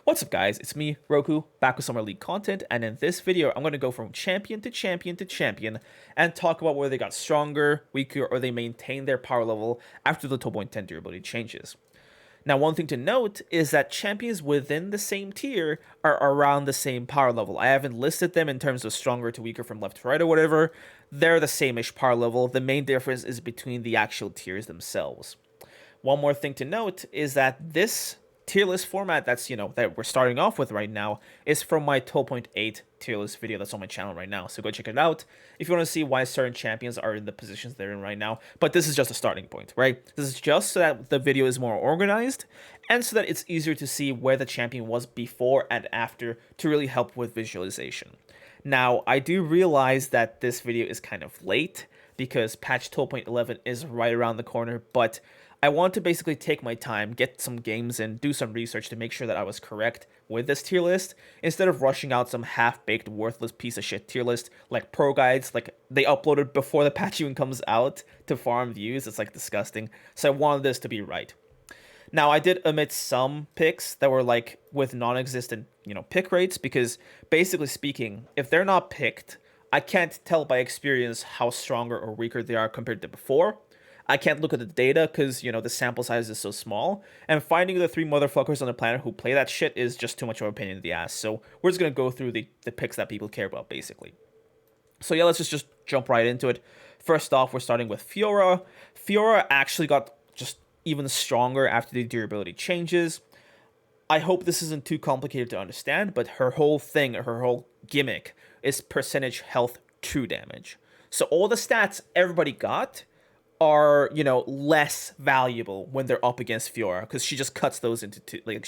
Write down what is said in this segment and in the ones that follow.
What's up guys, it's me, Rhoku, back with some more League content, and in this video I'm going to go from champion to champion to champion and talk about whether they got stronger, weaker, or they maintained their power level after the Toplane 10 durability changes. Now one thing to note is that champions within the same tier are around the same power level. I haven't listed them in terms of stronger to weaker from left to right or whatever. They're the same-ish power level. The main difference is between the actual tiers themselves. One more thing to note is that this tier list format that we're starting off with right now is from my 12.8 tier list video that's on my channel right now, so go check it out if you want to see why certain champions are in the positions they're in right now. But this is just a starting point, right? This is just so that the video is more organized and so that it's easier to see where the champion was before and after to really help with visualization. Now I do realize that this video is kind of late because patch 12.11 is right around the corner, but I want to basically take my time, get some games in, do some research to make sure that I was correct with this tier list, instead of rushing out some half-baked, worthless piece of shit tier list like proguides, like they uploaded before the patch even comes out to farm views. It's like disgusting. So I wanted this to be right. Now I did omit some picks that were like with non-existent, pick rates, because basically speaking, if they're not picked, I can't tell by experience how stronger or weaker they are compared to before. I can't look at the data because, the sample size is so small. And finding the 3 motherfuckers on the planet who play that shit is just too much of a pain in the ass. So we're just going to go through the picks that people care about, basically. So yeah, let's just jump right into it. First off, we're starting with Fiora. Fiora actually got just even stronger after the durability changes. I hope this isn't too complicated to understand, but her whole thing, her whole gimmick is percentage health true damage. So all the stats everybody got are, less valuable when they're up against Fiora, because she just cuts those into two. Like,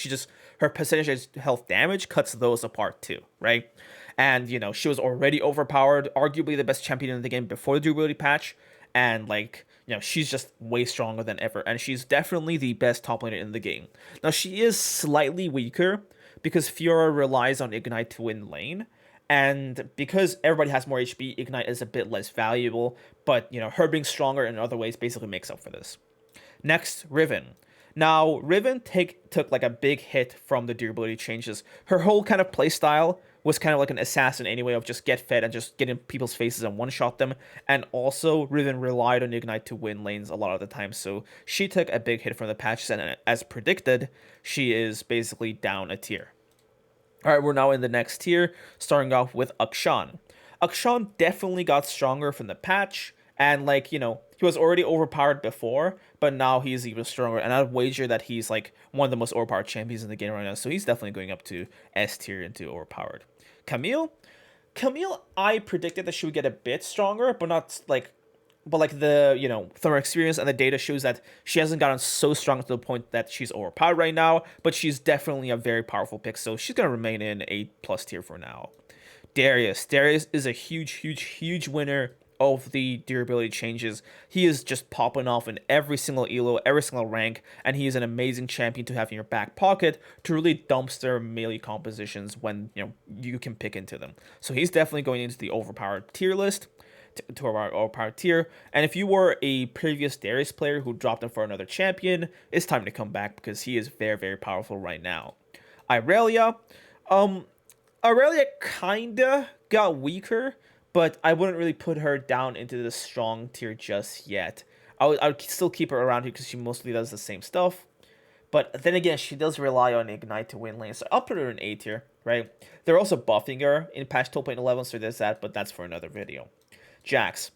her percentage health damage cuts those apart too, right? And, she was already overpowered, arguably the best champion in the game before the durability patch, and, she's just way stronger than ever, and she's definitely the best top laner in the game. Now, she is slightly weaker, because Fiora relies on Ignite to win lane, and because everybody has more HP, Ignite is a bit less valuable, but, her being stronger in other ways basically makes up for this. Next, Riven. Now, Riven took like a big hit from the durability changes. Her whole kind of playstyle was kind of like an assassin anyway, of just get fed and just get in people's faces and one-shot them. And also, Riven relied on Ignite to win lanes a lot of the time, so she took a big hit from the patches, and as predicted, she is basically down a tier. Alright, we're now in the next tier, starting off with Akshan. Akshan definitely got stronger from the patch, and he was already overpowered before, but now he's even stronger, and I'd wager that he's one of the most overpowered champions in the game right now, so he's definitely going up to S tier into overpowered. Camille, I predicted that she would get a bit stronger, but not the from her experience and the data shows that she hasn't gotten so strong to the point that she's overpowered right now, but she's definitely a very powerful pick, so she's going to remain in A+ tier for now. Darius is a huge winner of the durability changes. He is just popping off in every single elo, every single rank, and he is an amazing champion to have in your back pocket to really dumpster melee compositions when you can pick into them. So he's definitely going into the overpowered tier list, to our overpowered tier. And if you were a previous Darius player who dropped him for another champion, it's time to come back because he is very powerful right now. Irelia kinda got weaker, but I wouldn't really put her down into the strong tier just yet. I would still keep her around here because she mostly does the same stuff. But then again, she does rely on Ignite to win lanes, so I'll put her in A tier, right? They're also buffing her in patch 12.11, so there's that, but that's for another video. Jax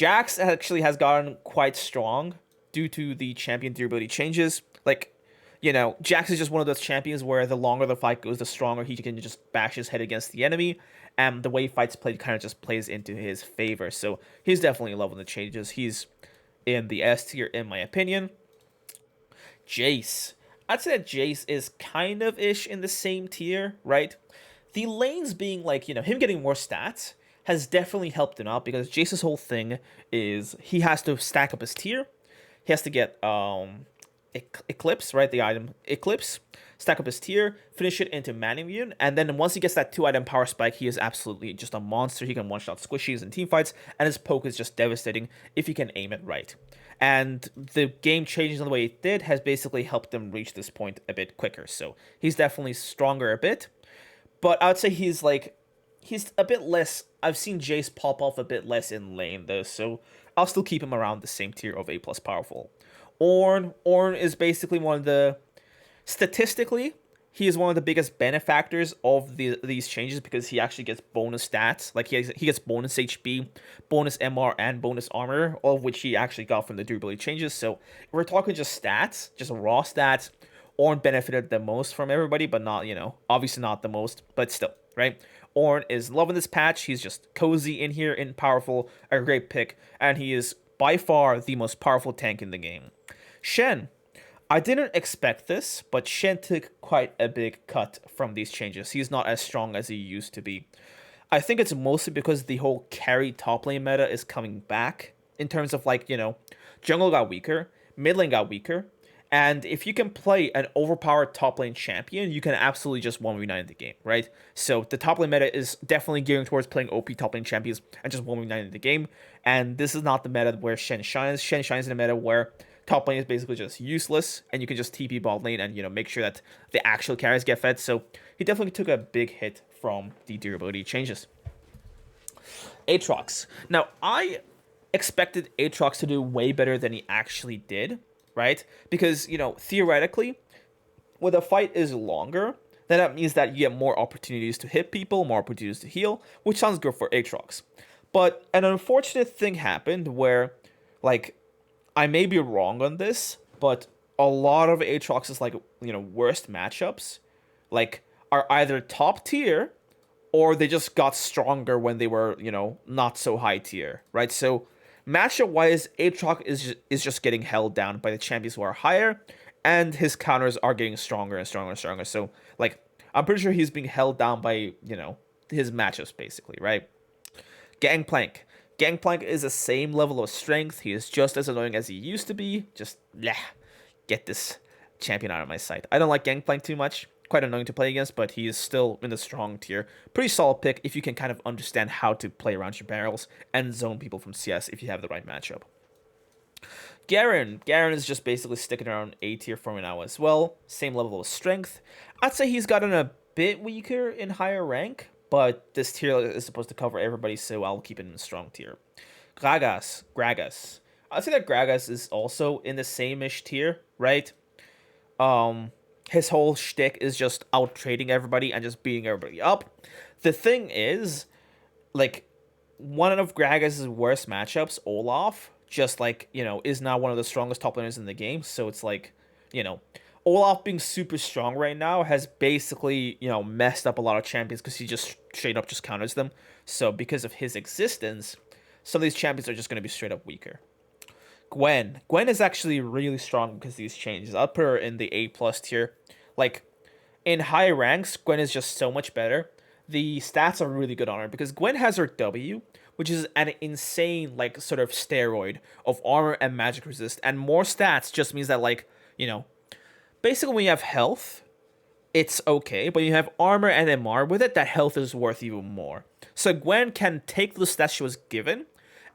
actually has gotten quite strong due to the champion durability changes. Jax is just one of those champions where the longer the fight goes, the stronger he can just bash his head against the enemy, and the way fights played kind of just plays into his favor. So he's definitely loving the changes. He's in the S tier in my opinion. Jace. I'd say that Jace is kind of ish in the same tier, right? The lanes being him getting more stats has definitely helped him out, because Jace's whole thing is he has to stack up his tier. He has to get Eclipse, right? The item Eclipse, stack up his tier, finish it into Man Immune, and then once he gets that 2-item power spike, he is absolutely just a monster. He can one-shot squishies in teamfights, and his poke is just devastating if he can aim it right. And the game changing the way it did has basically helped them reach this point a bit quicker. So he's definitely stronger a bit. But I would say he's a bit less. I've seen Jace pop off a bit less in lane though, so I'll still keep him around the same tier of A plus powerful. Ornn is basically one of the, statistically, he is one of the biggest benefactors of these changes because he actually gets bonus stats. Like he gets bonus HP, bonus MR, and bonus armor, all of which he actually got from the durability changes. So if we're talking just stats, just raw stats, Ornn benefited the most from everybody, but not, obviously not the most, but still, right? Ornn is loving this patch. He's just cozy in here and powerful, a great pick, and he is by far the most powerful tank in the game. Shen. I didn't expect this, but Shen took quite a big cut from these changes. He's not as strong as he used to be. I think it's mostly because the whole carry top lane meta is coming back in terms of jungle got weaker, mid lane got weaker, and if you can play an overpowered top lane champion, you can absolutely just 1v9 the game, right? So the top lane meta is definitely gearing towards playing OP top lane champions and just 1v9 the game, and this is not the meta where Shen shines. Shen shines in a meta where top lane is basically just useless, and you can just TP bot lane and, make sure that the actual carries get fed. So he definitely took a big hit from the durability changes. Aatrox. Now, I expected Aatrox to do way better than he actually did, right? Because, theoretically, when the fight is longer, then that means that you get more opportunities to hit people, more opportunities to heal, which sounds good for Aatrox. But an unfortunate thing happened where, I may be wrong on this, but a lot of Aatrox's worst matchups are either top tier or they just got stronger when they were, not so high tier, right? So matchup wise, Aatrox is just getting held down by the champions who are higher, and his counters are getting stronger and stronger and stronger. So I'm pretty sure he's being held down by, his matchups basically, right? Gangplank. Gangplank is the same level of strength. He is just as annoying as he used to be. Just, get this champion out of my sight. I don't like Gangplank too much. Quite annoying to play against, but he is still in the strong tier. Pretty solid pick if you can kind of understand how to play around your barrels and zone people from CS if you have the right matchup. Garen. Garen is just basically sticking around A tier for me now as well. Same level of strength. I'd say he's gotten a bit weaker in higher rank, but this tier is supposed to cover everybody, so I'll keep it in a strong tier. Gragas. I'd say that Gragas is also in the same-ish tier, right? His whole shtick is just out-trading everybody and just beating everybody up. The thing is, one of Gragas' worst matchups, Olaf, just, is now one of the strongest top laners in the game, so it's Olaf being super strong right now has basically, messed up a lot of champions because he just straight up just counters them. So because of his existence, some of these champions are just going to be straight up weaker. Gwen. Gwen is actually really strong because of these changes. I'll put her in the A+ tier. In high ranks, Gwen is just so much better. The stats are really good on her because Gwen has her W, which is an insane, sort of steroid of armor and magic resist. And more stats just means that, basically, when you have health, it's okay, but you have armor and MR with it, that health is worth even more. So Gwen can take the stats she was given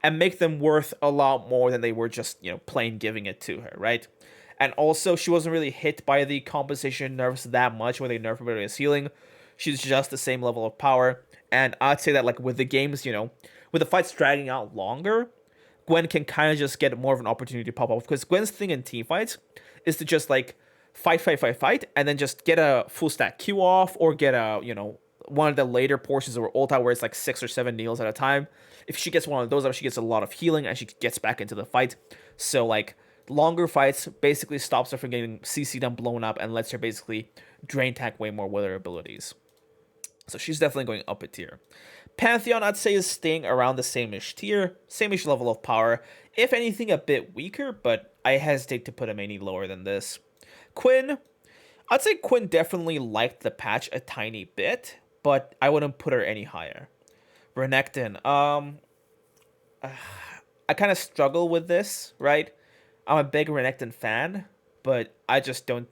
and make them worth a lot more than they were just, plain giving it to her, right? And also, she wasn't really hit by the composition nerfs that much when they nerfed her with healing. She's just the same level of power. And I'd say that, with the games, with the fights dragging out longer, Gwen can kind of just get more of an opportunity to pop off. Because Gwen's thing in team fights is to just, fight, and then just get a full stack Q off, or get a, one of the later portions of her ult out where it's 6 or 7 kneels at a time. If she gets one of those out, she gets a lot of healing, and she gets back into the fight. So, longer fights basically stops her from getting CC'd and blown up, and lets her basically drain tank way more with her abilities. So she's definitely going up a tier. Pantheon, I'd say, is staying around the same-ish tier, same-ish level of power. If anything, a bit weaker, but I hesitate to put him any lower than this. Quinn, I'd say Quinn definitely liked the patch a tiny bit, but I wouldn't put her any higher. Renekton, I kind of struggle with this, right? I'm a big Renekton fan, but I just don't,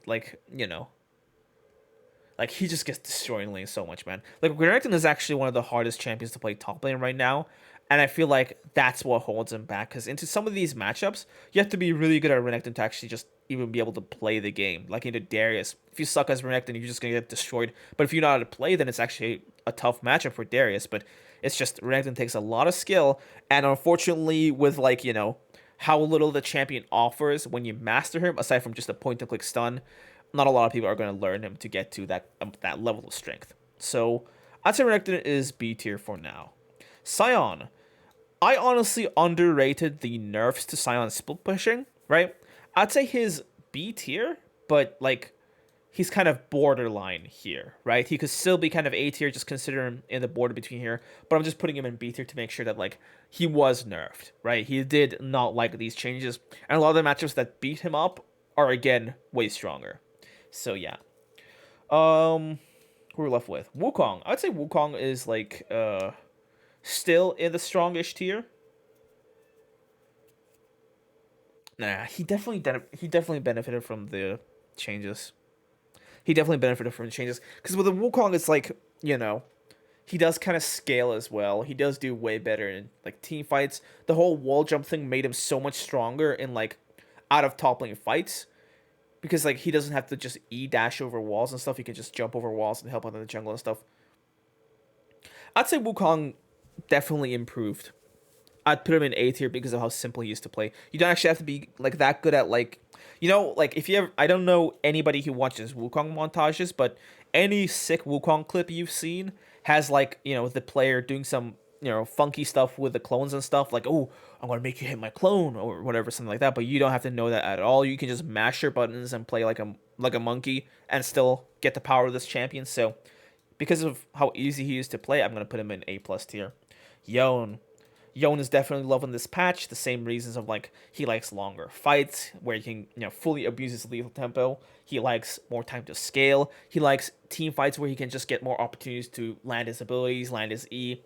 he just gets destroying lane so much, man. Renekton is actually one of the hardest champions to play top lane right now, And I feel like that's what holds him back, because into some of these matchups, you have to be really good at Renekton to actually just even be able to play the game. Like into Darius, if you suck as Renekton, you're just going to get destroyed. But if you know how to play, then it's actually a tough matchup for Darius. But it's just Renekton takes a lot of skill, and unfortunately, with like, you know, how little the champion offers when you master him, aside from just a point-and-click stun, not a lot of people are going to learn him to get to that level of strength. So I'd say Renekton is B tier for now. Sion. I honestly underrated the nerfs to Sion's split pushing, right? I'd say his B tier, but like he's kind of borderline here, right? He could still be kind of A tier, just consider him in the border between here, but I'm just putting him in B tier to make sure that like he was nerfed, right? He did not like these changes, and a lot of the matchups that beat him up are again way stronger. So yeah. Who we're left with? Wukong. I'd say Wukong is like still in the strongish tier. Nah, he definitely benefited from the changes. He definitely benefited from the changes, because with the Wukong, it's like, you know, he does kind of scale as well. He does do way better in like team fights. The whole wall jump thing made him so much stronger in like out of top lane fights, because like he doesn't have to just dash over walls and stuff. He can just jump over walls and help out in the jungle and stuff. I'd say Wukong definitely improved. I'd put him in A tier because of how simple he used to play. You don't actually have to be like that good at like, you know, like if you ever, I don't know anybody who watches Wukong montages, but any sick Wukong clip you've seen has like, you know, the player doing some, you know, funky stuff with the clones and stuff, like, oh, I'm gonna make you hit my clone or whatever, something like that. But you don't have to know that at all. You can just mash your buttons and play like a monkey and still get the power of this champion. So because of how easy he used to play, I'm gonna put him in A+ tier. Yone. Yone is definitely loving this patch. The same reasons of like he likes longer fights where he can, you know, fully abuse his lethal tempo. He likes more time to scale. He likes team fights where he can just get more opportunities to land his abilities, land his E,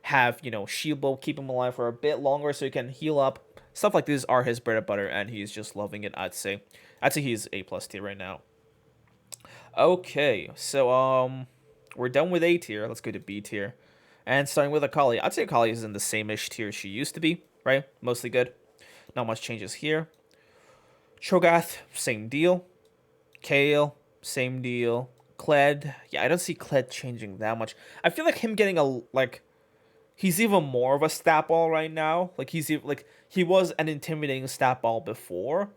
have, you know, shield bow keep him alive for a bit longer so he can heal up. Stuff like this are his bread and butter, and he's just loving it. I'd say he's A+ tier right now. Okay, so we're done with A tier. Let's go to B tier. And starting with Akali, I'd say Akali is in the same-ish tier she used to be, right? Mostly good. Not much changes here. Cho'Gath, same deal. Kayle, same deal. Kled, yeah, I don't see Kled changing that much. I feel like him getting he's even more of a stat ball right now. Like he was an intimidating stat ball before,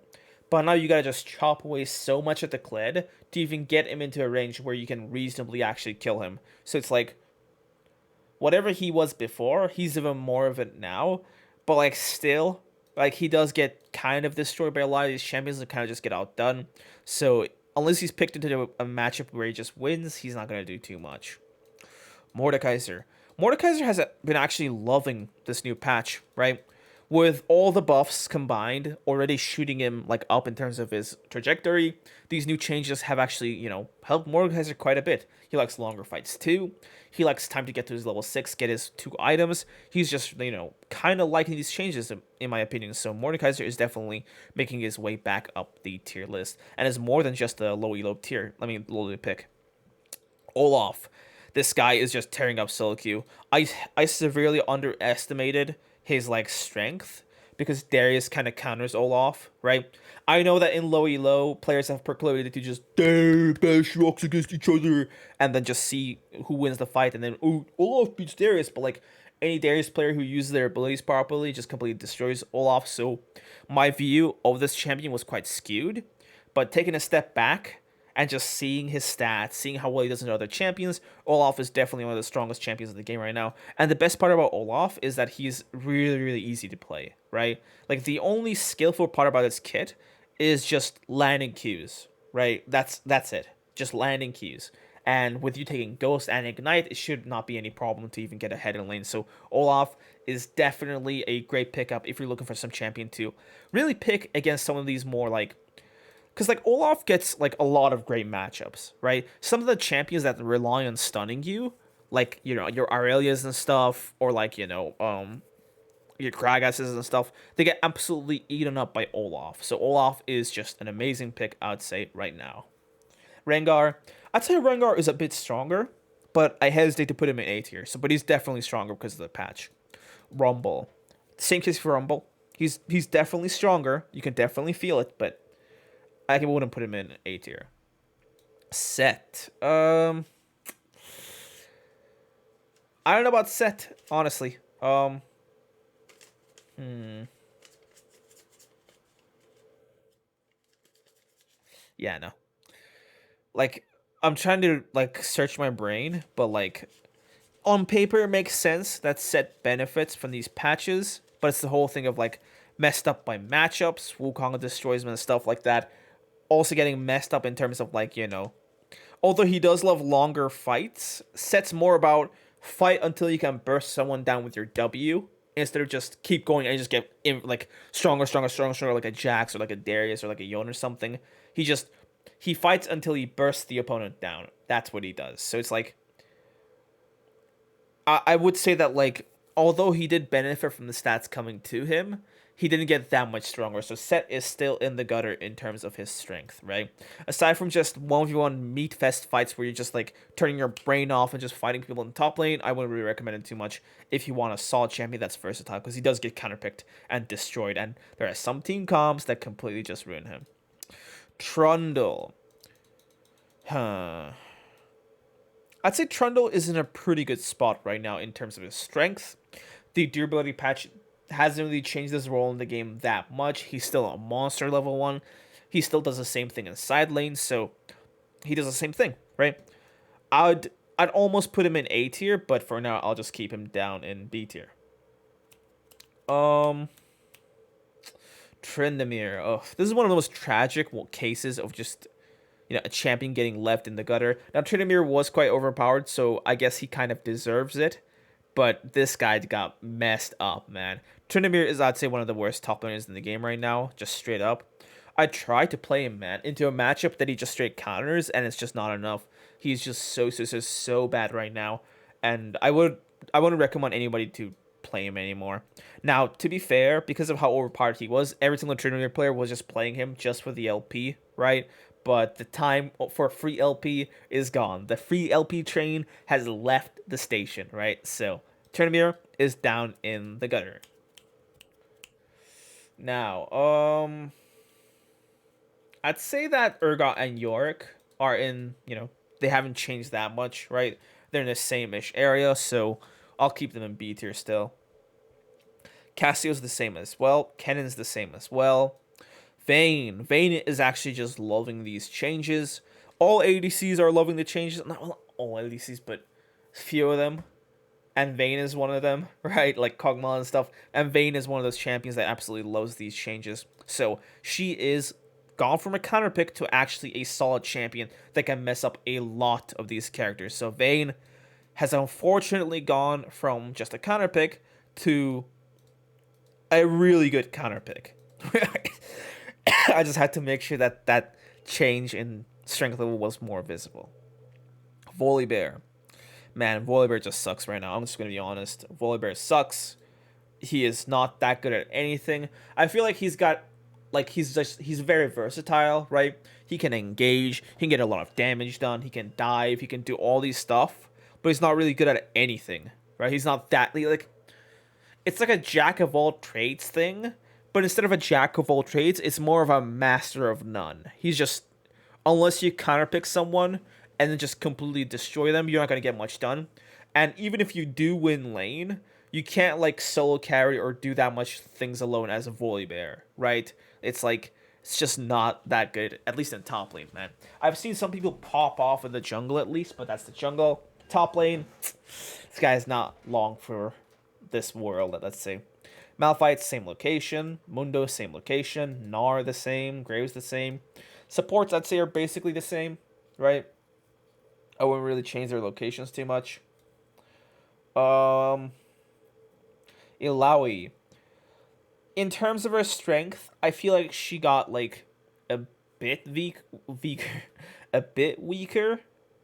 but now you gotta just chop away so much at the Kled to even get him into a range where you can reasonably actually kill him. So it's like, whatever he was before, he's even more of it now. But like still, like he does get kind of destroyed by a lot of these champions and kind of just get outdone. So unless he's picked into a matchup where he just wins, he's not gonna do too much. Mordekaiser. Mordekaiser has been actually loving this new patch, right? With all the buffs combined, already shooting him like up in terms of his trajectory, these new changes have actually, you know, helped Mordekaiser quite a bit. He likes longer fights too. He likes time to get to his level 6, get his 2 items. He's just, you know, kind of liking these changes in my opinion. So Mordekaiser is definitely making his way back up the tier list, and is more than just a low elo tier. Low pick. Olaf. This guy is just tearing up SoloQue. I severely underestimated his like strength, because Darius kind of counters Olaf, right? I know that in low elo, players have proclivity to just bash rocks against each other and then just see who wins the fight, and then Olaf beats Darius, but like any Darius player who uses their abilities properly just completely destroys Olaf. So my view of this champion was quite skewed, but taking a step back and just seeing his stats, seeing how well he does in other champions, Olaf is definitely one of the strongest champions in the game right now. And the best part about Olaf is that he's really, really easy to play, right? Like, the only skillful part about his kit is just landing Qs, right? That's it. Just landing Qs. And with you taking Ghost and Ignite, it should not be any problem to even get ahead in lane. So Olaf is definitely a great pickup if you're looking for some champion to really pick against some of these more like, because like Olaf gets like a lot of great matchups, right? Some of the champions that rely on stunning you, like, you know, your Aurelias and stuff, or like, you know, your Kragases and stuff, they get absolutely eaten up by Olaf. So Olaf is just an amazing pick, I'd say, right now. Rengar, I'd say Rengar is a bit stronger, but I hesitate to put him in A tier. So, but he's definitely stronger because of the patch. Rumble. Same case for Rumble. He's definitely stronger. You can definitely feel it, but I wouldn't put him in A tier. Sett. I don't know about Sett, honestly. Yeah, no. Like, I'm trying to like search my brain, but like on paper it makes sense that Sett benefits from these patches, but it's the whole thing of like messed up by matchups, Wukong destroys him and stuff like that. Also getting messed up in terms of like, although he does love longer fights, Sett's more about fight until you can burst someone down with your W instead of just keep going and just get like stronger, stronger, stronger, stronger, like a Jax or like a Darius or like a Yon or something. He fights until he bursts the opponent down. That's what he does. So it's like I would say that like although he did benefit from the stats coming to him, he didn't get that much stronger. So Sett is still in the gutter in terms of his strength, right? Aside from just 1v1 meat fest fights where you're just like turning your brain off and just fighting people in top lane, I wouldn't really recommend it too much if you want a solid champion that's versatile, because he does get counterpicked and destroyed, and there are some team comps that completely just ruin him. Trundle. I'd say Trundle is in a pretty good spot right now in terms of his strength. The durability patch hasn't really changed his role in the game that much. He's still a monster level 1. He still does the same thing in side lanes, so he does the same thing, right? I'd almost put him in A tier, but for now I'll just keep him down in B tier. Tryndamere. Oh, this is one of the most tragic cases of just a champion getting left in the gutter. Now Tryndamere was quite overpowered, so I guess he kind of deserves it. But this guy got messed up, man. Tryndamere is, I'd say, one of the worst top laners in the game right now, just straight up. I tried to play him, man, into a matchup that he just straight counters, and it's just not enough. He's just so bad right now, and I wouldn't recommend anybody to play him anymore. Now, to be fair, because of how overpowered he was, every single Tryndamere player was just playing him just for the LP, right? But the time for free LP is gone. The free LP train has left the station, right? So Tryndamere is down in the gutter. Now, I'd say that urgot and Yorick are in, they haven't changed that much, right? They're in the same-ish area, so I'll keep them in B tier still. Cassio's the same as well. Kennen's the same as well. Vayne is actually just loving these changes. All ADCs are loving the changes. Not all ADCs, but a few of them. And Vayne is one of them, right? Like Kog'Maw and stuff. And Vayne is one of those champions that absolutely loves these changes. So she is gone from a counter pick to actually a solid champion that can mess up a lot of these characters. So Vayne has unfortunately gone from just a counter pick to a really good counter pick. I just had to make sure that that change in strength level was more visible. Volibear. Man, Volibear just sucks right now. I'm just going to be honest. Volibear sucks. He is not that good at anything. I feel like he's very versatile, right? He can engage. He can get a lot of damage done. He can dive. He can do all these stuff. But he's not really good at anything, right? He's not that, like... It's like a jack of all trades thing. But instead of a jack of all trades, it's more of a master of none. He's just, unless you counterpick someone and then just completely destroy them, you're not going to get much done. And even if you do win lane, you can't like solo carry or do that much things alone as a Volibear, right? It's like, it's just not that good, at least in top lane, man. I've seen some people pop off in the jungle at least, but that's the jungle. Top lane, this guy is not long for this world, let's say. Malphite, same location. Mundo, same location. Gnar, the same. Graves, the same. Supports, I'd say, are basically the same, right? I wouldn't really change their locations too much. Illaoi. In terms of her strength, I feel like she got, like, a bit weaker,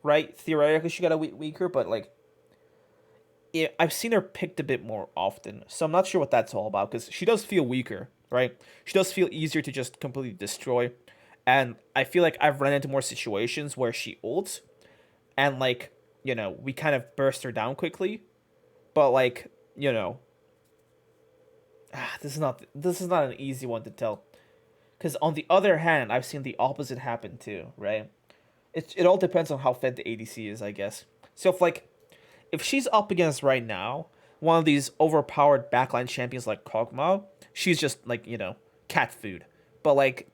right? Theoretically, she got a weaker, but, like, I've seen her picked a bit more often, so I'm not sure what that's all about, because she does feel weaker, right? She does feel easier to just completely destroy, and I feel like I've run into more situations where she ults, and, like, we kind of burst her down quickly, but, like, this is not an easy one to tell. Because on the other hand, I've seen the opposite happen too, right? It all depends on how fed the ADC is, I guess. So if she's up against right now one of these overpowered backline champions like Kog'Maw, she's just like, cat food. But like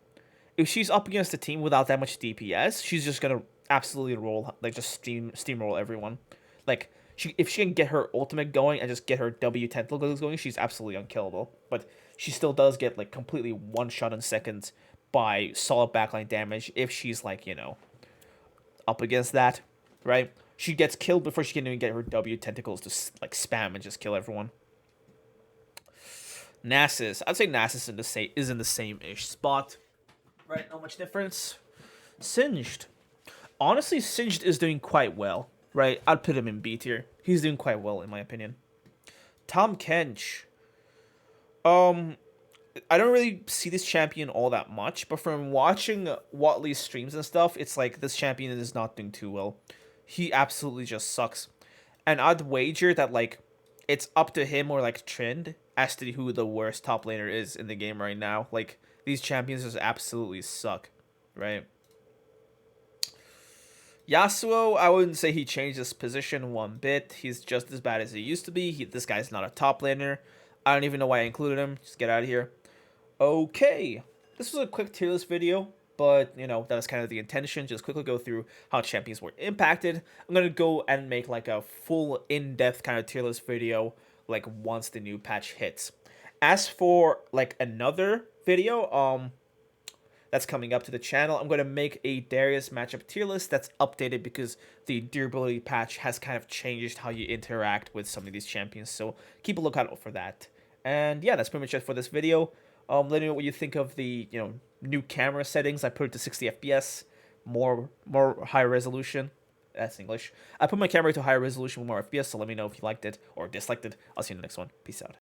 if she's up against a team without that much DPS, she's just gonna absolutely roll, like just steamroll everyone. Like if she can get her ultimate going and just get her W tentacles going, she's absolutely unkillable. But she still does get like completely one shot in seconds by solid backline damage if she's like, up against that, right? She gets killed before she can even get her W tentacles to like spam and just kill everyone. Nasus, I'd say Nasus is in the same-ish spot, right? Not much difference. Singed, honestly, Singed is doing quite well, right? I'd put him in B tier. He's doing quite well in my opinion. Tahm Kench, I don't really see this champion all that much, but from watching Watley's streams and stuff, it's like this champion is not doing too well. He absolutely just sucks. And I'd wager that like it's up to him or like Trend as to who the worst top laner is in the game right now. Like these champions just absolutely suck, right? Yasuo, I wouldn't say he changed his position one bit. He's just as bad as he used to be. This guy's not a top laner. I don't even know why I included him. Just get out of here. Okay, this was a quick tier list video, but that was kind of the intention. Just quickly go through how champions were impacted. I'm gonna go and make like a full in-depth kind of tier list video like once the new patch hits. As for like another video that's coming up to the channel, I'm going to make a Darius matchup tier list that's updated because the durability patch has kind of changed how you interact with some of these champions, so keep a lookout for that. And yeah, that's pretty much it for this video. Let me know what you think of the new camera settings. I put it to 60 FPS, more high resolution. That's English. I put my camera to higher resolution with more FPS, so let me know if you liked it or disliked it. I'll see you in the next one. Peace out.